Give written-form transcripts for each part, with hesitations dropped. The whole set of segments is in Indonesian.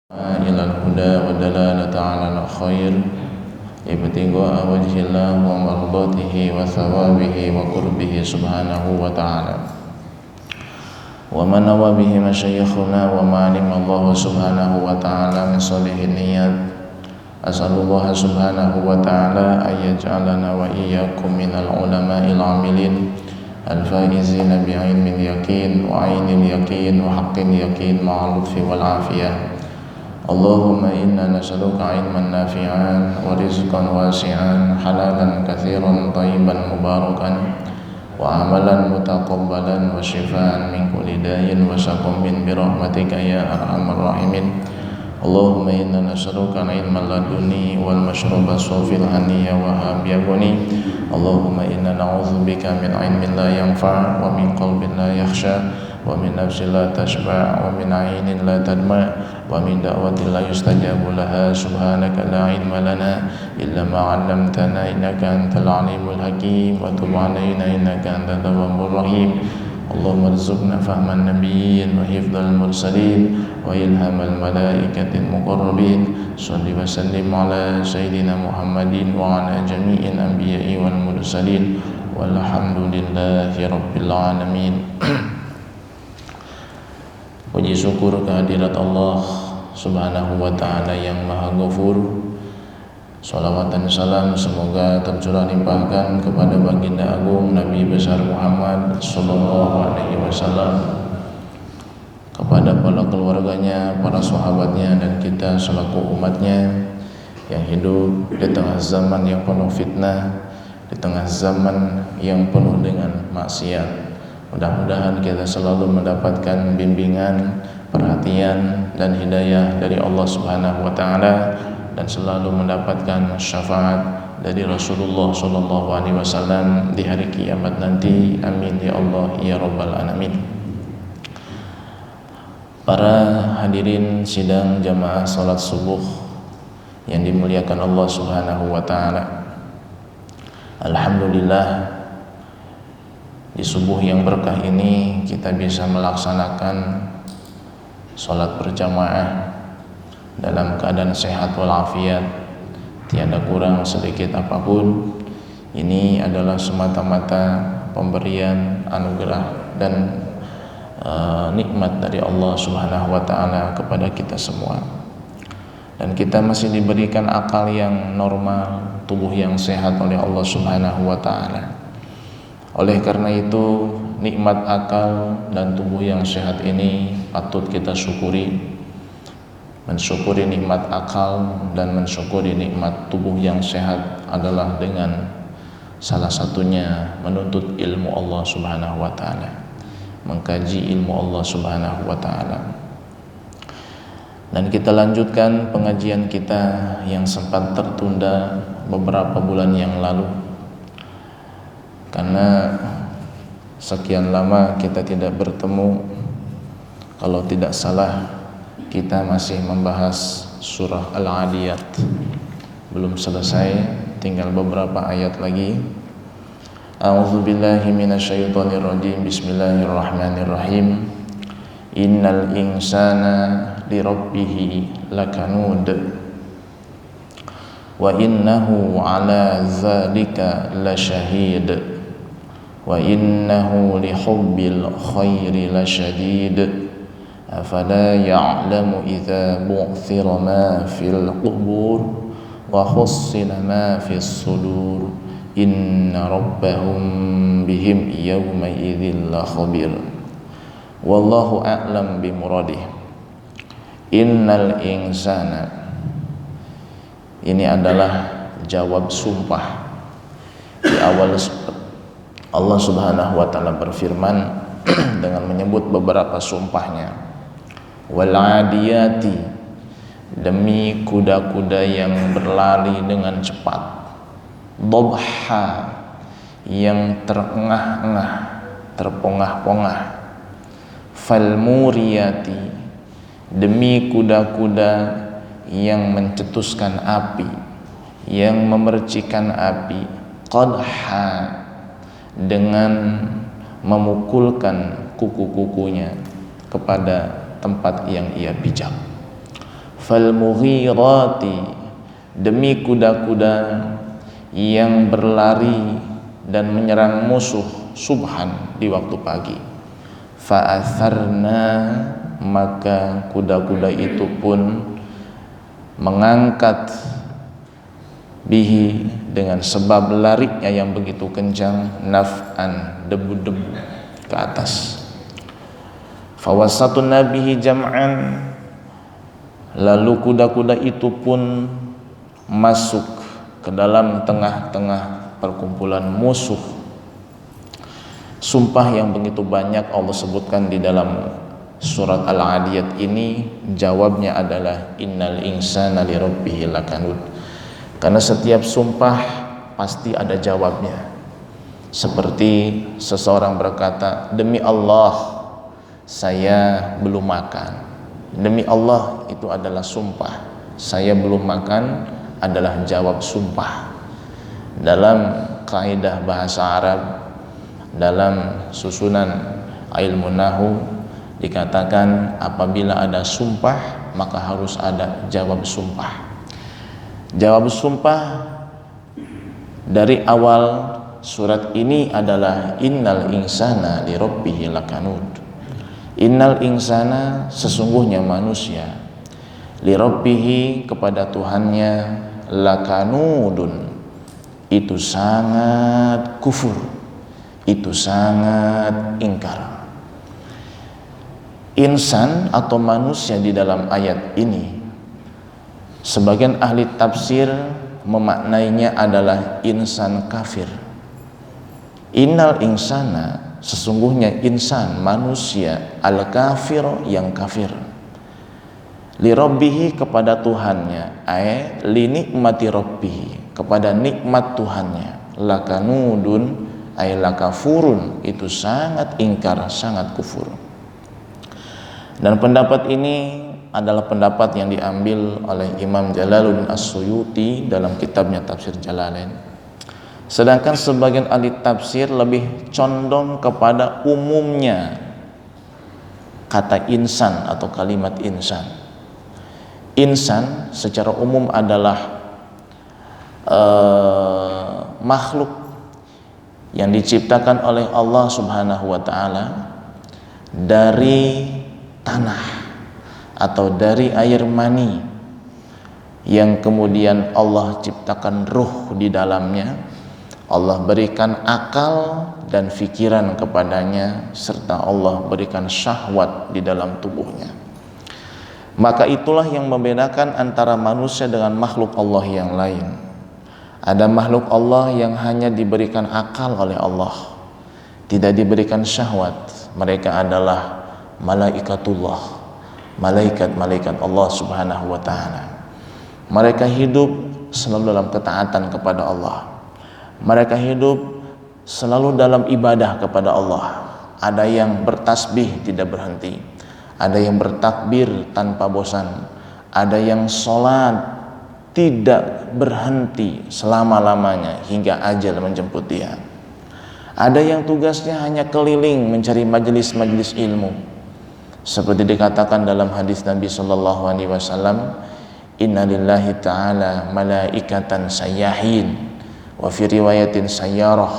إلى الهدى والدلالة على الخير ابتغاء وجه الله ومرضاته وثوابه وقربه سبحانه وتعالى وما نوى به مشايخنا وما علم الله سبحانه وتعالى من صالح النيات. أسأل الله سبحانه وتعالى أن يجعلنا وإياكم من العلماء العاملين الفائزين بعلم اليقين وعين اليقين وحق اليقين مع اللطف والعافية. اللهم إنا نسألك علما نافعا ورزقا واسعا حلالا كثيرا طيبا مباركا وعملا متقبلا وشفاء من كل داء وسقم برحمتك يا أرحم الراحمين. اللهم إنا نسألك علما لدني والمشرب الصوفي الهني وهاب يغني. اللهم إنا نعوذ بك من علم لا ينفع ومن قلب لا يخشى ومن نفس لا تشبع ومن عين لا تدمع ومن دعوة لا يستجاب لها. سبحانك لا علم لنا إلا ما علمتنا إنك أنت العليم الحكيم وتب علينا إنك أنت التواب الرحيم. اللهم ارزقنا فهم النبيين وحفظ المرسلين وإلهام الملائكة المقربين. صل وسلم على سيدنا محمد وعلى جميع الأنبياء والمرسلين والحمد لله رب العالمين. Puji syukur kehadirat Allah Subhanahu wa ta'ala yang maha ghafur. Salawat dan salam semoga tercurah limpahkan kepada baginda agung Nabi besar Muhammad sallallahu alaihi wasallam, kepada para keluarganya, para sahabatnya, dan kita selaku umatnya yang hidup di tengah zaman yang penuh fitnah, di tengah zaman yang penuh dengan maksiat. Mudah-mudahan kita selalu mendapatkan bimbingan, perhatian dan hidayah dari Allah Subhanahu wa taala dan selalu mendapatkan syafaat dari Rasulullah sallallahu alaihi wasallam di hari kiamat nanti. Amin ya Allah ya rabbal alamin. Para hadirin sidang jamaah salat subuh yang dimuliakan Allah Subhanahu wa taala. Alhamdulillah, di subuh yang berkah ini kita bisa melaksanakan sholat berjamaah dalam keadaan sehat walafiat, tiada kurang sedikit apapun. Ini adalah semata-mata pemberian anugerah dan nikmat dari Allah Subhanahu wa taala kepada kita semua. Dan kita masih diberikan akal yang normal, tubuh yang sehat oleh Allah Subhanahu wa taala. Oleh karena itu, nikmat akal dan tubuh yang sehat ini patut kita syukuri. Mensyukuri nikmat akal dan mensyukuri nikmat tubuh yang sehat adalah dengan salah satunya menuntut ilmu Allah Subhanahu wa taala, mengkaji ilmu Allah Subhanahu wa taala. Dan kita lanjutkan pengajian kita yang sempat tertunda beberapa bulan yang lalu karena sekian lama kita tidak bertemu. Kalau tidak salah, kita masih membahas surah Al-Adiyat, belum selesai, tinggal beberapa ayat lagi. A'udzubillahi minasyaitonirrajim. Bismillahirrahmanirrahim. Innal insana lirabbihi lakanud wa innahu ala dzalika lasyahid wa innahu lihubbil khairi lasyadid afala ya'lamu idza bu'thira ma fil qubur wa hussila ma fis sudur inna rabbahum bihim yawma idzil khabir wallahu a'lam bimuradih. Innal insana, ini adalah jawab sumpah. Di awal Allah Subhanahu wa taala berfirman dengan menyebut beberapa sumpahnya. Wal adiyati, demi kuda-kuda yang berlari dengan cepat. Dhabha, yang terengah-engah, terpongah-pongah. Fal muriyati, demi kuda-kuda yang mencetuskan api, yang memercikan api. Qadha, dengan memukulkan kuku-kukunya kepada tempat yang ia pijak. falmughirati, demi kuda-kuda yang berlari dan menyerang musuh subhan di waktu pagi. Fa'atharna, maka kuda-kuda itu pun mengangkat bihi, dengan sebab larinya yang begitu kencang, naf'an, debu-debu ke atas. Fawasatun nabihi jam'an, lalu kuda-kuda itu pun masuk ke dalam tengah-tengah perkumpulan musuh. Sumpah yang begitu banyak Allah sebutkan di dalam surat Al-Adiyat ini, jawabnya adalah innal insana lirabbih lakanud. Karena setiap sumpah pasti ada jawabnya. Seperti seseorang berkata, demi Allah saya belum makan. Demi Allah, itu adalah sumpah. Saya belum makan adalah jawab sumpah. Dalam kaidah bahasa Arab, dalam susunan ilmu nahwu, dikatakan apabila ada sumpah maka harus ada jawab sumpah. Jawab sumpah dari awal surat ini adalah innal insana lirabbih lakanud. Innal insana, sesungguhnya manusia, lirabbih, kepada Tuhannya, lakanudun, itu sangat kufur, itu sangat ingkar. Insan atau manusia di dalam ayat ini, sebagian ahli tafsir memaknainya adalah insan kafir. Innal insana, sesungguhnya insan, manusia, al-kafir, yang kafir, lirabbihi, kepada Tuhannya, li nikmati rabbihi, kepada nikmat Tuhannya, lakanudun, lakafurun, itu sangat ingkar, sangat kufur. Dan pendapat ini adalah pendapat yang diambil oleh Imam Jalaluddin As-Suyuti dalam kitabnya Tafsir Jalalain. Sedangkan sebagian ahli tafsir lebih condong kepada umumnya kata insan atau kalimat insan. Insan secara umum adalah makhluk yang diciptakan oleh Allah Subhanahu wa taala dari tanah atau dari air mani, yang kemudian Allah ciptakan ruh di dalamnya, Allah berikan akal dan fikiran kepadanya, serta Allah berikan syahwat di dalam tubuhnya. Maka itulah yang membedakan antara manusia dengan makhluk Allah yang lain. Ada makhluk Allah yang hanya diberikan akal oleh Allah, tidak diberikan syahwat. Mereka adalah malaikatullah, malaikat-malaikat Allah Subhanahu wa taala. Mereka hidup selalu dalam ketaatan kepada Allah. Mereka hidup selalu dalam ibadah kepada Allah. Ada yang bertasbih tidak berhenti, ada yang bertakbir tanpa bosan, ada yang sholat tidak berhenti selama-lamanya hingga ajal menjemput dia. Ada yang tugasnya hanya keliling mencari majelis-majelis ilmu, seperti dikatakan dalam hadis Nabi sallallahu alaihi wasallam, inna lillahi ta'ala malaikatan sayyahin, wa fi riwayatin sayyarah,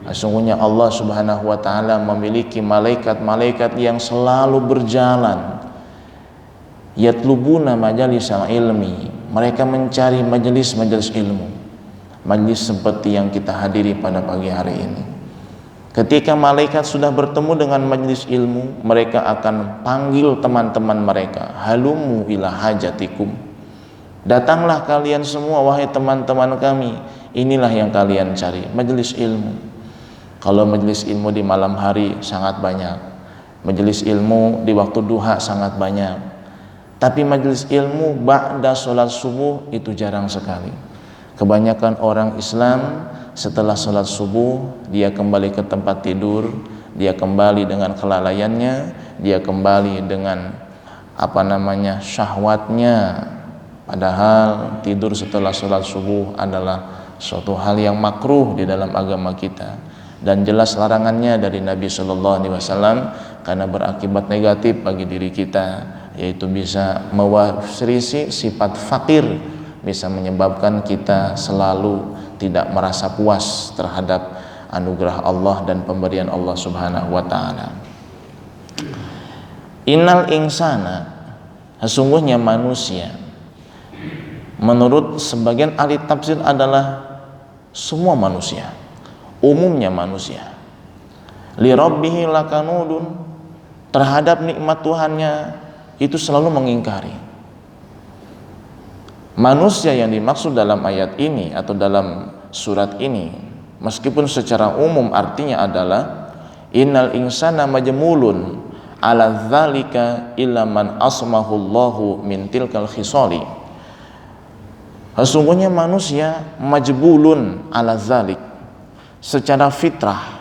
sesungguhnya Allah Subhanahu wa taala memiliki malaikat-malaikat yang selalu berjalan, yatlubuna majalisal ilmi, mereka mencari majelis-majelis ilmu, majelis seperti yang kita hadiri pada pagi hari ini. Ketika malaikat sudah bertemu dengan majelis ilmu, mereka akan panggil teman-teman mereka, halumu ila hajatikum, datanglah kalian semua wahai teman-teman kami, inilah yang kalian cari, majelis ilmu. Kalau majelis ilmu di malam hari sangat banyak, majelis ilmu di waktu duha sangat banyak, tapi majelis ilmu ba'da sholat subuh itu jarang sekali. Kebanyakan orang Islam setelah sholat subuh dia kembali ke tempat tidur, dia kembali dengan kelalaiannya, dia kembali dengan syahwatnya. Padahal tidur setelah sholat subuh adalah suatu hal yang makruh di dalam agama kita, dan jelas larangannya dari Nabi Sallallahu Alaihi Wasallam karena berakibat negatif bagi diri kita, yaitu bisa mewarisi sifat fakir, bisa menyebabkan kita selalu tidak merasa puas terhadap anugerah Allah dan pemberian Allah Subhanahu wa taala. Innal insana, sesungguhnya manusia, menurut sebagian ahli tafsir adalah semua manusia, umumnya manusia. Li rabbihi lakanudun, terhadap nikmat Tuhannya itu selalu mengingkari. Manusia yang dimaksud dalam ayat ini atau dalam surat ini, meskipun secara umum artinya adalah innal insana majmulun ala dzalika illa man asmahullahu min tilkal khisali. Sesungguhnya manusia majbulun ala dzalik, secara fitrah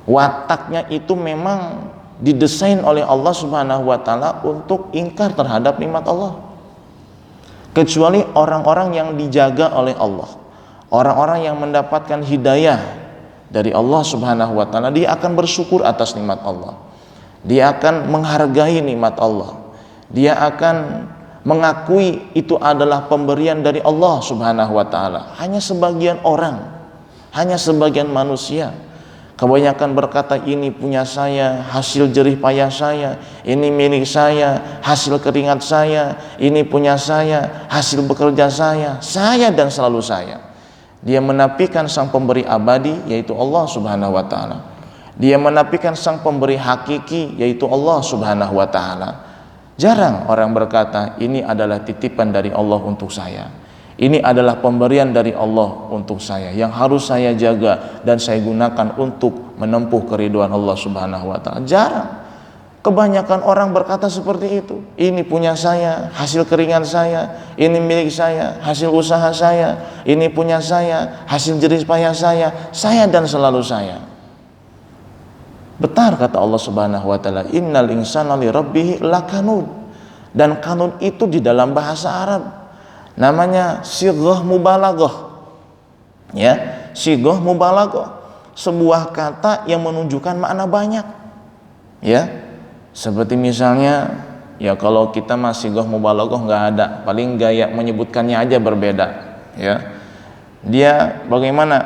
wataknya itu memang didesain oleh Allah Subhanahu wa taala untuk ingkar terhadap nikmat Allah. Kecuali orang-orang yang dijaga oleh Allah, orang-orang yang mendapatkan hidayah dari Allah Subhanahu wa taala, dia akan bersyukur atas nikmat Allah. Dia akan menghargai nikmat Allah. Dia akan mengakui itu adalah pemberian dari Allah Subhanahu wa taala. Hanya sebagian orang, hanya sebagian manusia, kebanyakan berkata ini punya saya, hasil jerih payah saya, ini milik saya, hasil keringat saya, ini punya saya, hasil bekerja saya dan selalu saya. Dia menafikan sang pemberi abadi, yaitu Allah Subhanahu wa taala. Dia menafikan sang pemberi hakiki, yaitu Allah Subhanahu wa taala. Jarang orang berkata ini adalah titipan dari Allah untuk saya, ini adalah pemberian dari Allah untuk saya yang harus saya jaga dan saya gunakan untuk menempuh keridhaan Allah Subhanahu wa taala. Jarang. Kebanyakan orang berkata seperti itu. Ini punya saya, hasil keringat saya, ini milik saya, hasil usaha saya, ini punya saya, hasil jerih payah saya dan selalu saya. Benar kata Allah Subhanahu wa taala, innal insana li rabbih lakanud. Dan kanud itu di dalam bahasa Arab namanya sighah mubalaghah. Ya, sighah mubalaghah, sebuah kata yang menunjukkan makna banyak. Ya. Seperti misalnya, ya kalau kita masih sighah mubalaghah enggak ada, paling gaya menyebutkannya aja berbeda, ya. Dia bagaimana?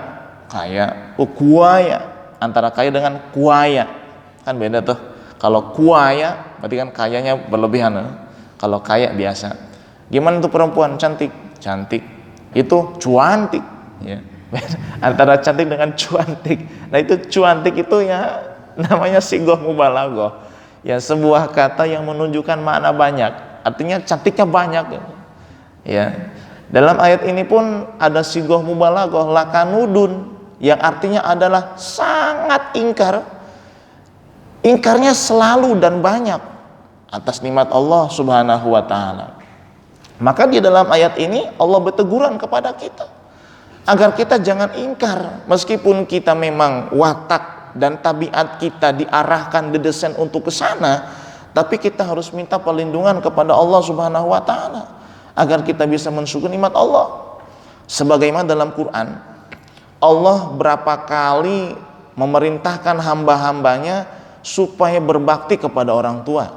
Kayak kuaya, antara kaya dengan kuaya kan beda tuh. Kalau kuaya berarti kan kayanya berlebihan, kalau kaya biasa. Gimana tuh perempuan cantik? Cantik itu cuantik, ya. Antara cantik dengan cuantik. Nah itu cuantik itu ya namanya sighah mubalaghah, ya, sebuah kata yang menunjukkan makna banyak, artinya cantiknya banyak, ya. Dalam ayat ini pun ada sighah mubalaghah lakanudun, yang artinya adalah sangat ingkar. Ingkarnya selalu dan banyak atas nikmat Allah Subhanahu wa taala. Maka di dalam ayat ini Allah berteguran kepada kita agar kita jangan ingkar, meskipun kita memang watak dan tabiat kita diarahkan, didesain untuk ke sana, tapi kita harus minta perlindungan kepada Allah Subhanahu wa taala agar kita bisa mensyukuri nikmat Allah. Sebagaimana dalam Quran, Allah berapa kali memerintahkan hamba-hambanya supaya berbakti kepada orang tua.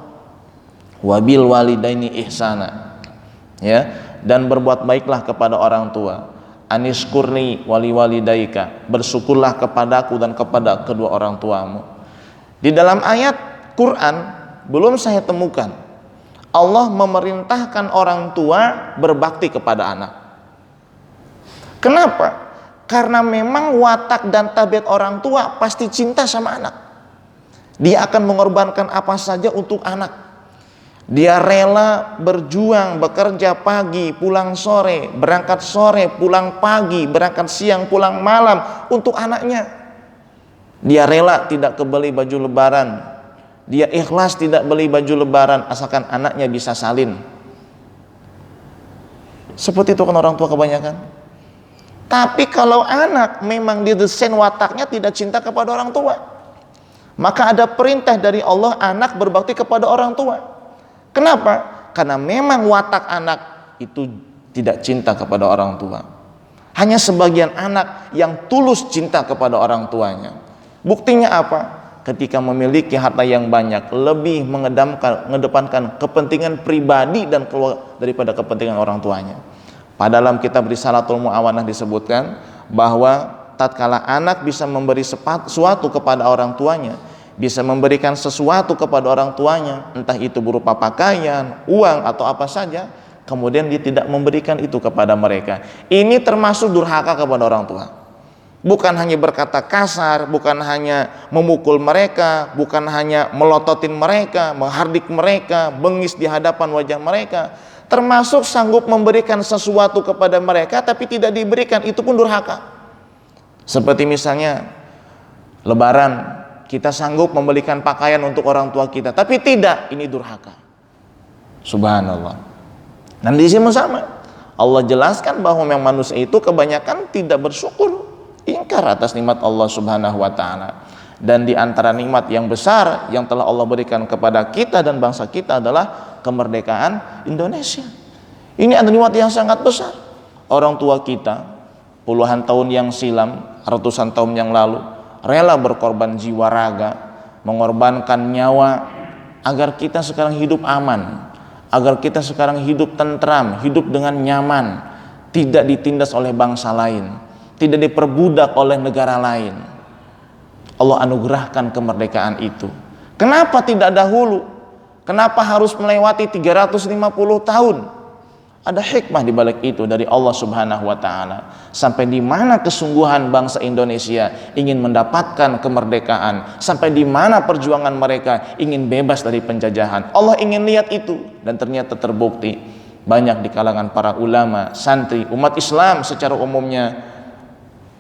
Wabil walidaini ihsana, ya, dan berbuat baiklah kepada orang tua. Aniskurni wali walidaika, bersyukurlah kepadaku dan kepada kedua orang tuamu. Di dalam ayat Quran belum saya temukan Allah memerintahkan orang tua berbakti kepada anak. Kenapa? Karena memang watak dan tabiat orang tua pasti cinta sama anak. Dia akan mengorbankan apa saja untuk anak. Dia rela berjuang, bekerja pagi, pulang sore, berangkat sore, pulang pagi, berangkat siang, pulang malam untuk anaknya. Dia rela tidak kebeli baju lebaran. Dia ikhlas tidak beli baju lebaran asalkan anaknya bisa salin. Seperti itu kan orang tua kebanyakan. Tapi kalau anak memang didesain wataknya tidak cinta kepada orang tua, maka ada perintah dari Allah anak berbakti kepada orang tua. Kenapa? Karena memang watak anak itu tidak cinta kepada orang tua. Hanya sebagian anak yang tulus cinta kepada orang tuanya. Buktinya apa? ketika memiliki harta yang banyak lebih mengedepankan kepentingan pribadi dan keluar daripada kepentingan orang tuanya. Pada dalam kitab Risalatul Mu'awanah disebutkan bahwa tatkala anak bisa memberi sesuatu kepada orang tuanya, bisa memberikan sesuatu kepada orang tuanya, entah itu berupa pakaian, uang atau apa saja, kemudian dia tidak memberikan itu kepada mereka, ini termasuk durhaka kepada orang tua. Bukan hanya berkata kasar, bukan hanya memukul mereka, bukan hanya melototin mereka, menghardik mereka, bengis di hadapan wajah mereka, termasuk sanggup memberikan sesuatu kepada mereka tapi tidak diberikan, itu pun durhaka. Seperti misalnya Lebaran, kita sanggup membelikan pakaian untuk orang tua kita tapi tidak, ini durhaka. Subhanallah. Dan di sini sama Allah jelaskan bahwa memang manusia itu kebanyakan tidak bersyukur, ingkar atas nikmat Allah Subhanahu wa taala. Dan di antara nikmat yang besar yang telah Allah berikan kepada kita dan bangsa kita adalah kemerdekaan Indonesia. Ini adalah nikmat yang sangat besar. Orang tua kita puluhan tahun yang silam, ratusan tahun yang lalu rela berkorban jiwa raga, mengorbankan nyawa agar kita sekarang hidup aman, agar kita sekarang hidup tentram, hidup dengan nyaman, tidak ditindas oleh bangsa lain, tidak diperbudak oleh negara lain. Allah anugerahkan kemerdekaan itu. Kenapa tidak dahulu? Kenapa harus melewati 350 tahun? Ada hikmah di balik itu dari Allah Subhanahu wa taala. Sampai di mana kesungguhan bangsa Indonesia ingin mendapatkan kemerdekaan, sampai di mana perjuangan mereka ingin bebas dari penjajahan. Allah ingin lihat itu, dan ternyata terbukti. Banyak di kalangan para ulama, santri, umat Islam secara umumnya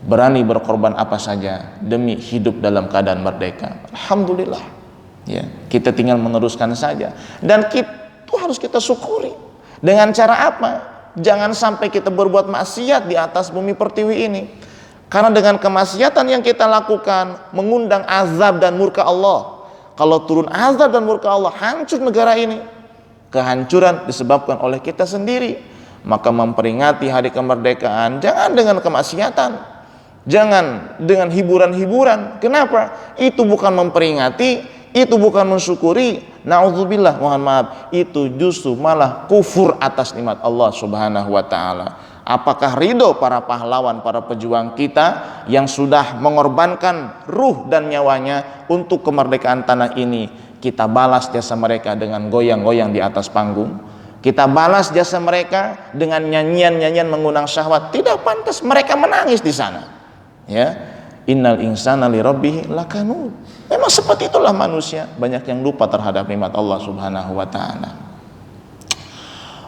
berani berkorban apa saja demi hidup dalam keadaan merdeka. Alhamdulillah. Ya, kita tinggal meneruskan saja, dan itu harus kita syukuri. Dengan cara apa? Jangan sampai kita berbuat maksiat di atas bumi pertiwi ini. Karena dengan kemaksiatan yang kita lakukan mengundang azab dan murka Allah. Kalau turun azab dan murka Allah, hancur negara ini. Kehancuran disebabkan oleh kita sendiri. Maka memperingati hari kemerdekaan jangan dengan kemaksiatan, jangan dengan hiburan-hiburan. Kenapa? Itu bukan memperingati, itu bukan mensyukuri. Na'udzubillah, mohon maaf, itu justru malah kufur atas nikmat Allah Subhanahu wa taala. Apakah ridho para pahlawan, para pejuang kita yang sudah mengorbankan ruh dan nyawanya untuk kemerdekaan tanah ini, kita balas jasa mereka dengan goyang-goyang di atas panggung? Kita balas jasa mereka dengan nyanyian-nyanyian mengundang syahwat? Tidak pantas mereka menangis di sana. Ya. Innal insana li rabbih lakanud. Memang seperti itulah manusia, banyak yang lupa terhadap nikmat Allah Subhanahu wa taala.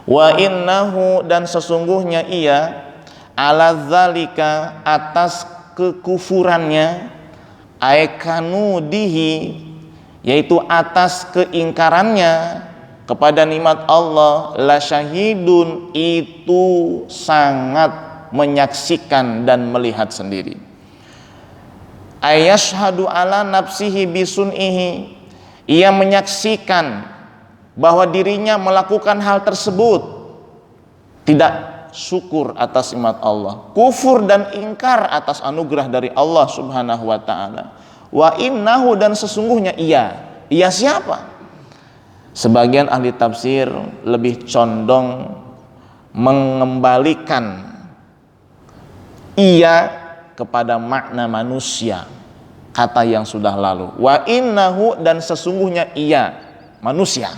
Wa innahu, dan sesungguhnya ia, ala dzalika, atas kekufurannya, aikanudihi, yaitu atas keingkarannya kepada nikmat Allah, la syahidun, itu sangat menyaksikan dan melihat sendiri. Ayashhadu ala nafsihi bisun'ihi, ia menyaksikan bahwa dirinya melakukan hal tersebut, tidak syukur atas nikmat Allah, kufur dan ingkar atas anugerah dari Allah Subhanahu wa taala. Wa innahu, dan sesungguhnya ia siapa? Sebagian ahli tafsir lebih condong mengembalikan ia kepada makna manusia, kata yang sudah lalu. Wa innahu, dan sesungguhnya ia, manusia,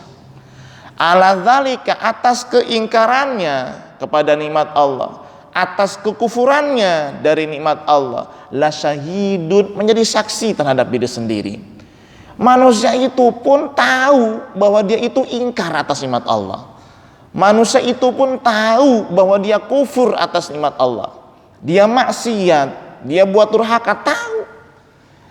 ala dzalika, atas keingkarannya kepada nikmat Allah, atas kekufurannya dari nikmat Allah, la syahidun, menjadi saksi terhadap diri sendiri. Manusia itu pun tahu bahwa dia itu ingkar atas nikmat Allah. Manusia itu pun tahu bahwa dia kufur atas nikmat Allah. Dia maksiat, dia buat durhaka, tahu.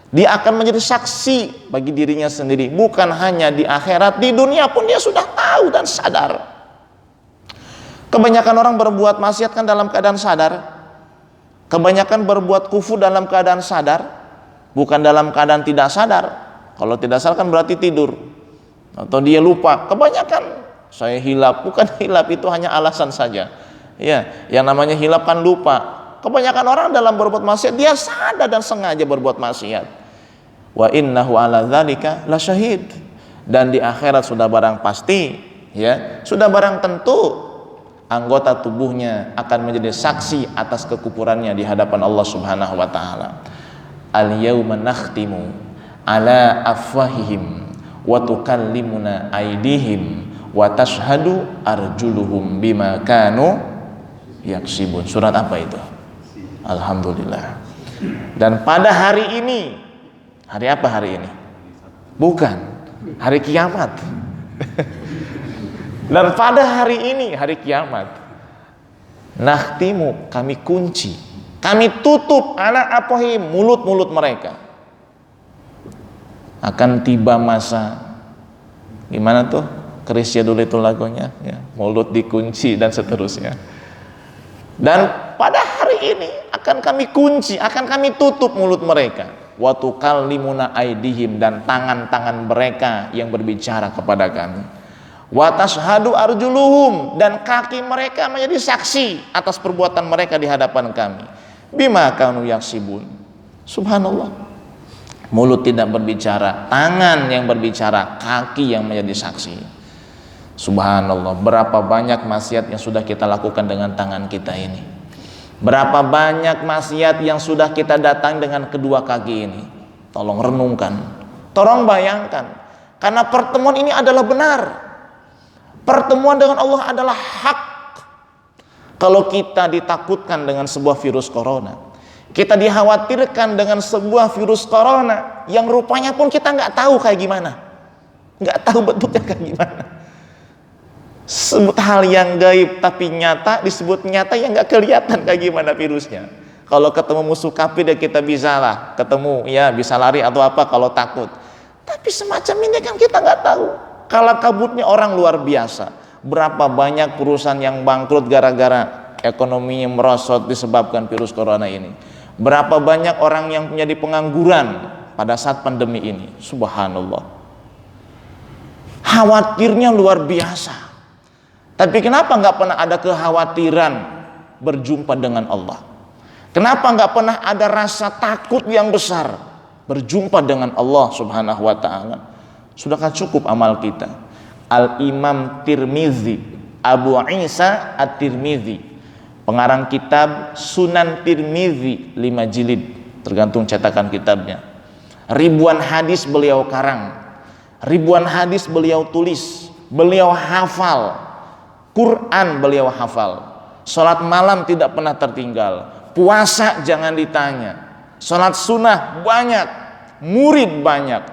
Dia akan menjadi saksi bagi dirinya sendiri. Bukan hanya di akhirat, di dunia pun dia sudah tahu dan sadar. Kebanyakan orang berbuat maksiat kan dalam keadaan sadar. Kebanyakan berbuat kufur dalam keadaan sadar, bukan dalam keadaan tidak sadar. Kalau tidak sadar kan berarti tidur, atau dia lupa. Kebanyakan saya hilap, bukan hilap, itu hanya alasan saja. Ya, yang namanya hilap kan lupa. Kebanyakan orang dalam berbuat maksiat dia sadar dan sengaja berbuat maksiat. wa innahu ala dzalika lasyahid, dan di akhirat sudah barang pasti, ya, sudah barang tentu anggota tubuhnya akan menjadi saksi atas kekufurannya di hadapan Allah Subhanahu wa taala. Al yauma nakhtimu ala afwahihim wa tukallimuna aydihim wa tashhadu arjuluhum bima kanu yaksibun. Surat apa itu? Alhamdulillah. Dan pada hari ini, hari apa hari ini? Bukan, hari kiamat. Dan pada hari ini, hari kiamat, nakhtimu, kami kunci, kami tutup ala afwahihim, mulut-mulut mereka. Akan tiba masa, gimana tuh? Krisya dulu itu lagunya, ya, mulut dikunci dan seterusnya. Dan pada hari ini akan kami kunci, akan kami tutup mulut mereka. Wa tukallimuna aydihim, dan tangan-tangan mereka yang berbicara kepada kami. Wa tashhadu arjuluhum, dan kaki mereka menjadi saksi atas perbuatan mereka di hadapan kami. Bima kanu yaksibun. Subhanallah. Mulut tidak berbicara, tangan yang berbicara, kaki yang menjadi saksi. Subhanallah, berapa banyak maksiat yang sudah kita lakukan dengan tangan kita ini. Berapa banyak maksiat yang sudah kita datang dengan kedua kaki ini. Tolong renungkan, tolong bayangkan. Karena pertemuan ini adalah benar. Pertemuan dengan Allah adalah hak. Kalau kita ditakutkan dengan sebuah virus corona, kita dikhawatirkan dengan sebuah virus corona yang rupanya pun kita nggak tahu kayak gimana, nggak tahu bentuknya kayak gimana. Sebut hal yang gaib tapi nyata, disebut nyata yang nggak kelihatan kayak gimana virusnya. Kalau ketemu musuh kafir ya kita bisa lah ketemu, ya bisa lari atau apa kalau takut. Tapi semacam ini kan kita nggak tahu. Kalau kabutnya orang luar biasa. Berapa banyak perusahaan yang bangkrut gara-gara ekonominya merosot disebabkan virus corona ini. Berapa banyak orang yang menjadi pengangguran pada saat pandemi ini. Subhanallah. Khawatirnya luar biasa. Tapi kenapa nggak pernah ada kekhawatiran berjumpa dengan Allah? Kenapa nggak pernah ada rasa takut yang besar berjumpa dengan Allah Subhanahu wa ta'ala? Sudahkah cukup amal kita? Al-Imam Tirmizi, Abu Isa At-Tirmizi, pengarang kitab Sunan Tirmizi 5 jilid, tergantung cetakan kitabnya. Ribuan hadis beliau karang, ribuan hadis beliau tulis, beliau hafal. Quran beliau hafal, sholat malam tidak pernah tertinggal, puasa jangan ditanya, sholat sunnah banyak, murid banyak,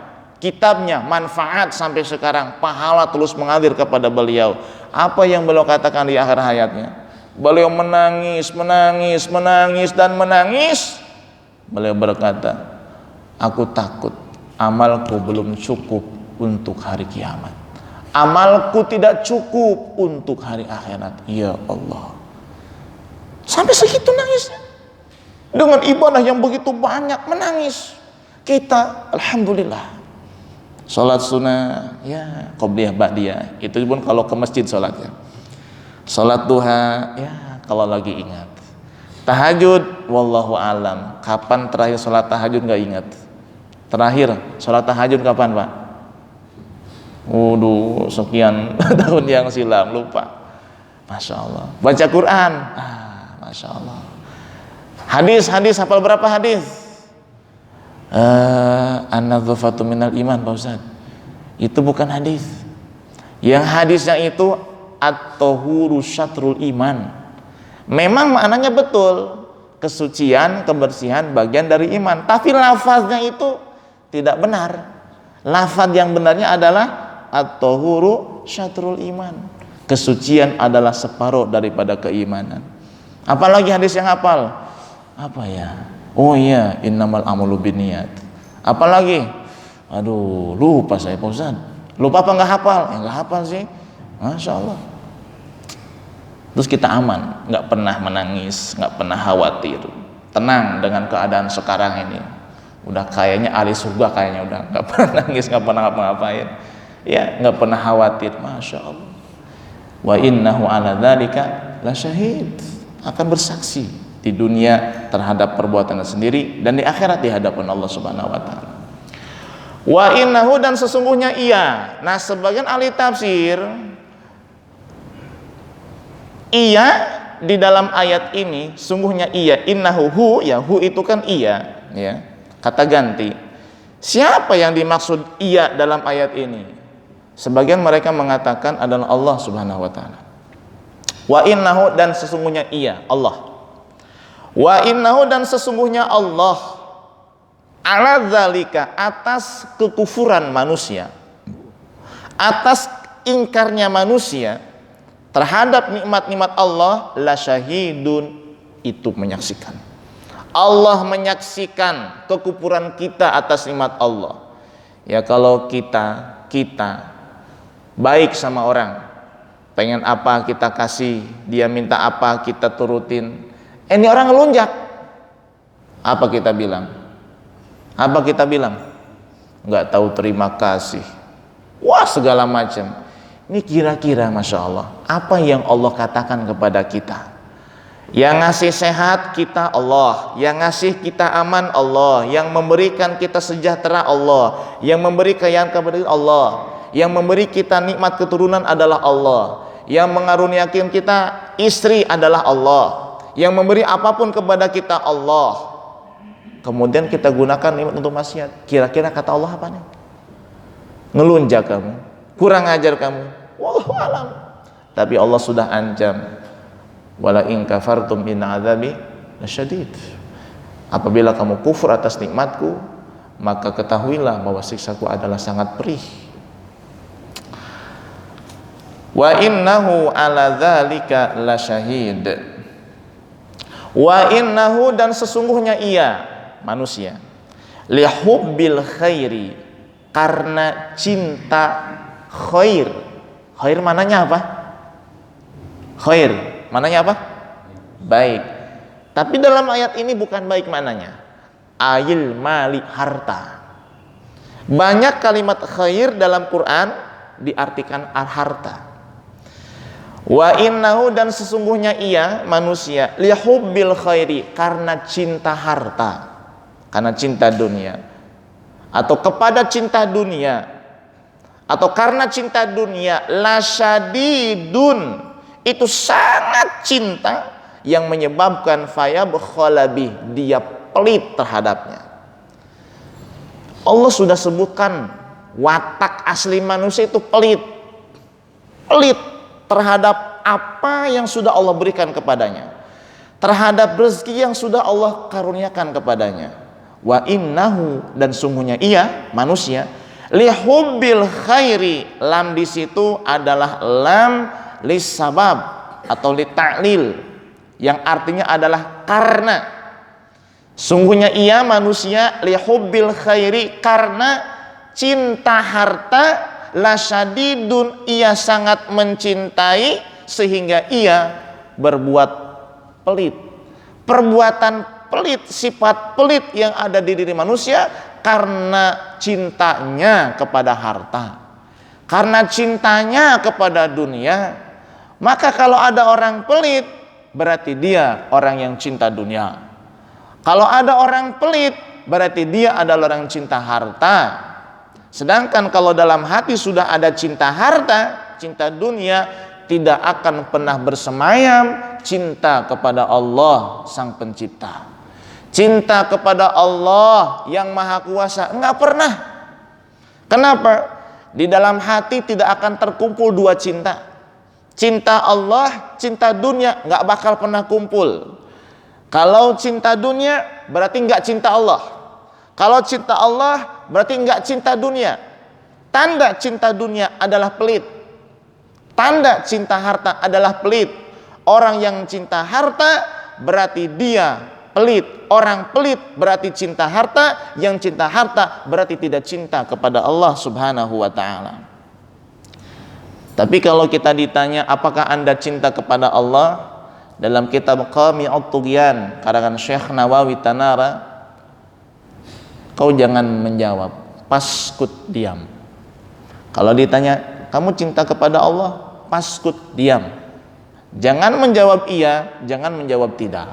kitabnya manfaat sampai sekarang, pahala terus mengalir kepada beliau. Apa yang beliau katakan di akhir hayatnya? Beliau menangis, menangis, menangis dan menangis. Beliau berkata, aku takut amalku belum cukup untuk hari kiamat. Amalku tidak cukup untuk hari akhirat. Ya Allah. Sampai segitu nangisnya. Dengan ibadah yang begitu banyak menangis. Kita alhamdulillah. Salat sunnah, ya, qobliyah ba'diyah. Itu pun kalau ke masjid salatnya. Salat duha, ya, kalau lagi ingat. Tahajud, wallahu alam. Kapan terakhir salat tahajud nggak ingat? Terakhir salat tahajud kapan, Pak? Sekian tahun yang silam, lupa. Masya Allah. Baca Quran, Masya Allah. Hadis hafal berapa hadis? An-nadhafatu minal iman, Pak Ustaz. Itu bukan hadis. Yang hadisnya itu at-tahuru syatrul iman. Memang maknanya betul, kesucian, kebersihan bagian dari iman. Tapi lafaznya itu tidak benar. Lafaz yang benarnya adalah at-tahuru syatrul iman. Kesucian adalah separuh daripada keimanan. Apalagi hadis yang hafal? Apa ya? Oh iya, innamal a'malu binniyat. Apalagi? Aduh, lupa saya, Pak Ustaz. Lupa apa enggak hafal? Ya enggak hafal sih. Masya Allah. Terus kita aman, enggak pernah menangis, enggak pernah khawatir. Tenang dengan keadaan sekarang ini. Udah kayaknya ahli surga, kayaknya udah enggak pernah nangis, enggak pernah ngapa-ngapain. Ya, enggak pernah khawatir. Masya Allah. Wa innahu ala dzalika lasyahid. Akan bersaksi di dunia terhadap perbuatannya sendiri dan di akhirat di hadapan Allah Subhanahu wa taala. Wa innahu, dan sesungguhnya ia. Nah, sebagian ahli tafsir, ia di dalam ayat ini, sungguhnya ia, innahu hu, ya hu itu kan ia, ya, kata ganti. Siapa yang dimaksud ia dalam ayat ini? Sebagian mereka mengatakan adalah Allah Subhanahu wa taala. Wa innahu, dan sesungguhnya ia, Allah. Wa innahu, dan sesungguhnya Allah, ala dzalika, atas kekufuran manusia, atas ingkarnya manusia terhadap nikmat-nikmat Allah, la syahidun, itu menyaksikan. Allah menyaksikan kekufuran kita atas nikmat Allah. Ya, kalau kita baik sama orang, pengen apa kita kasih, dia minta apa kita turutin. Ini orang ngelunjak, apa kita bilang? Apa kita bilang? Nggak tahu terima kasih. Wah, segala macam. Ini kira-kira Masya Allah, apa yang Allah katakan kepada kita? Yang ngasih sehat kita Allah, yang ngasih kita aman Allah, yang memberikan kita sejahtera Allah, yang memberi kekayaan kepada Allah, yang memberi kita nikmat keturunan adalah Allah, yang mengaruniakan kita istri adalah Allah, yang memberi apapun kepada kita Allah. Kemudian kita gunakan nikmat untuk maksiat. Kira-kira kata Allah apa nih? Ngelunjak kamu, kurang ajar kamu, wallahu alam. Tapi Allah sudah ancam, wala in kafartum inna adzabi lasyadid. Apabila kamu kufur atas nikmatku, maka ketahuilah bahwa siksaku adalah sangat perih. Wa innahu ala dzalika lasyahid. Wa innahu, dan sesungguhnya ia, manusia, lihubbil khairi, karena cinta khair. Khair mananya apa? Khair mananya apa? Baik. Tapi dalam ayat ini bukan baik mananya. Ayil mali, harta. Banyak kalimat khair dalam Quran diartikan harta. Wa innahu, dan sesungguhnya ia, manusia, lihubbil khairi, karena cinta harta, karena cinta dunia, atau kepada cinta dunia, atau karena cinta dunia, lasyadidun, itu sangat cinta yang menyebabkan fayabkhalabih, dia pelit terhadapnya. Allah sudah sebutkan watak asli manusia itu pelit terhadap apa yang sudah Allah berikan kepadanya, terhadap rezeki yang sudah Allah karuniakan kepadanya. Wa innahu, dan sungguhnya ia, manusia, lihubbil khairi, lam di situ adalah lam lisabab atau lita'lil, yang artinya adalah karena. Sungguhnya ia, manusia, lihubbil khairi, karena cinta harta, lasyadidun, ia sangat mencintai, sehingga ia berbuat pelit. Perbuatan pelit, sifat pelit yang ada di diri manusia karena cintanya kepada harta, karena cintanya kepada dunia. Maka kalau ada orang pelit, berarti dia orang yang cinta dunia. Kalau ada orang pelit, berarti dia adalah orang cinta harta. Sedangkan kalau dalam hati sudah ada cinta harta, cinta dunia, tidak akan pernah bersemayam cinta kepada Allah Sang Pencipta, cinta kepada Allah yang Maha Kuasa, enggak pernah. Kenapa? Di dalam hati tidak akan terkumpul dua cinta. Cinta Allah, cinta dunia, enggak bakal pernah kumpul. Kalau cinta dunia berarti enggak cinta Allah. Kalau cinta Allah berarti enggak cinta dunia. Tanda cinta dunia adalah pelit. Tanda cinta harta adalah pelit. Orang yang cinta harta berarti dia pelit. Orang pelit berarti cinta harta. Yang cinta harta berarti tidak cinta kepada Allah Subhanahu wa ta'ala. Tapi kalau kita ditanya apakah anda cinta kepada Allah, dalam kitab Qami'ut Tughyan karangan Syekh Nawawi Tanara, kau jangan menjawab, paskut, diam. Kalau ditanya kamu cinta kepada Allah, paskut, diam. Jangan menjawab iya, jangan menjawab tidak.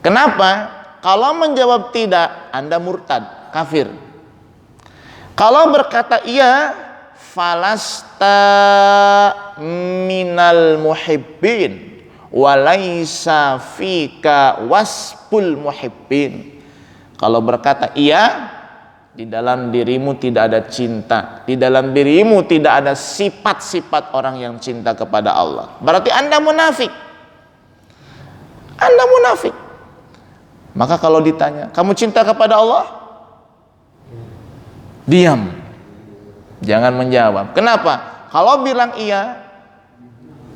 Kenapa? Kalau menjawab tidak, anda murtad, kafir. Kalau berkata iya, falasta minal muhibbin walaisa fika wasful muhibbin. Kalau berkata iya, di dalam dirimu tidak ada cinta, di dalam dirimu tidak ada sifat-sifat orang yang cinta kepada Allah. Berarti Anda munafik. Anda munafik. Maka kalau ditanya, kamu cinta kepada Allah? Diam. Jangan menjawab. Kenapa? Kalau bilang iya,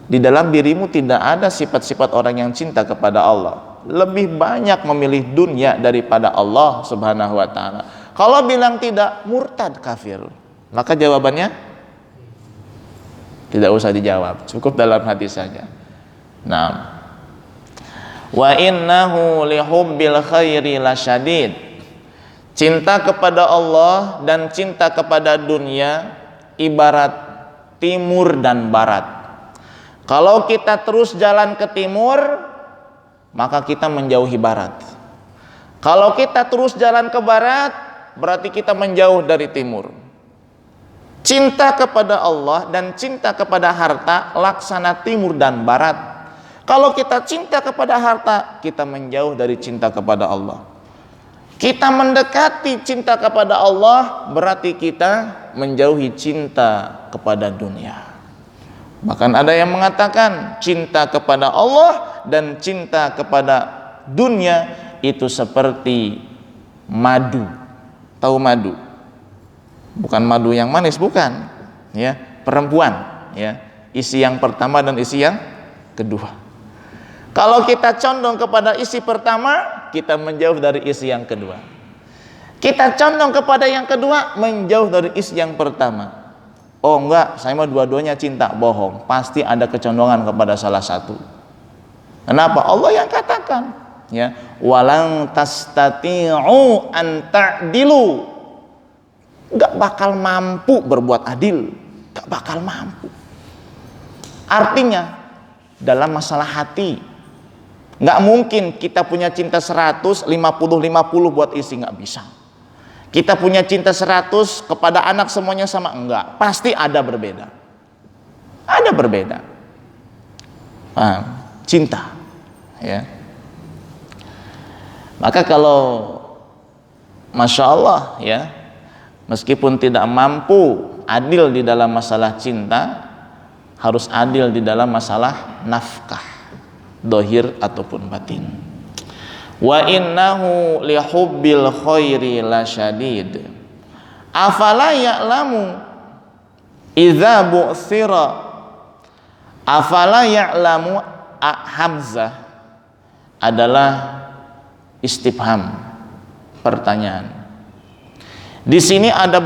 di dalam dirimu tidak ada sifat-sifat orang yang cinta kepada Allah. Lebih banyak memilih dunia daripada Allah Subhanahu wa ta'ala. Kalau bilang tidak, murtad, kafir. Maka jawabannya tidak usah dijawab, cukup dalam hati saja. Nah, wa innahu lihubbil khairi lasyadid. Cinta kepada Allah dan cinta kepada dunia ibarat timur dan barat. Kalau kita terus jalan ke timur, maka kita menjauhi barat. Kalau kita terus jalan ke barat, berarti kita menjauh dari timur. Cinta kepada Allah dan cinta kepada harta laksana timur dan barat. Kalau kita cinta kepada harta, kita menjauh dari cinta kepada Allah. Kita mendekati cinta kepada Allah, berarti kita menjauhi cinta kepada dunia. Bahkan ada yang mengatakan cinta kepada Allah dan cinta kepada dunia itu seperti madu. Tahu madu? Bukan madu yang manis, bukan. Ya, perempuan. Ya, isi yang pertama dan isi yang kedua. Kalau kita condong kepada isi pertama, kita menjauh dari isi yang kedua. Kita condong kepada yang kedua, menjauh dari isi yang pertama. Oh enggak, saya mau dua-duanya cinta. Bohong, pasti ada kecondongan kepada salah satu. Kenapa? Allah yang katakan, ya, walang tastati'u an ta'dilu. Enggak bakal mampu berbuat adil, enggak bakal mampu. Artinya dalam masalah hati, nggak mungkin kita punya cinta 100, 50 buat istri, nggak bisa. Kita punya cinta 100 kepada anak semuanya sama, enggak. Pasti ada berbeda. Ada berbeda. Cinta, ya. Maka kalau Masya Allah, ya, meskipun tidak mampu adil di dalam masalah cinta, harus adil di dalam masalah nafkah, dohir ataupun batin. Wa innahu lihubbil khairi lasyadid. Afala ya'lamu idza bu'thira. Afala ya'lamu, hamzah adalah istifham, pertanyaan. Di sini ada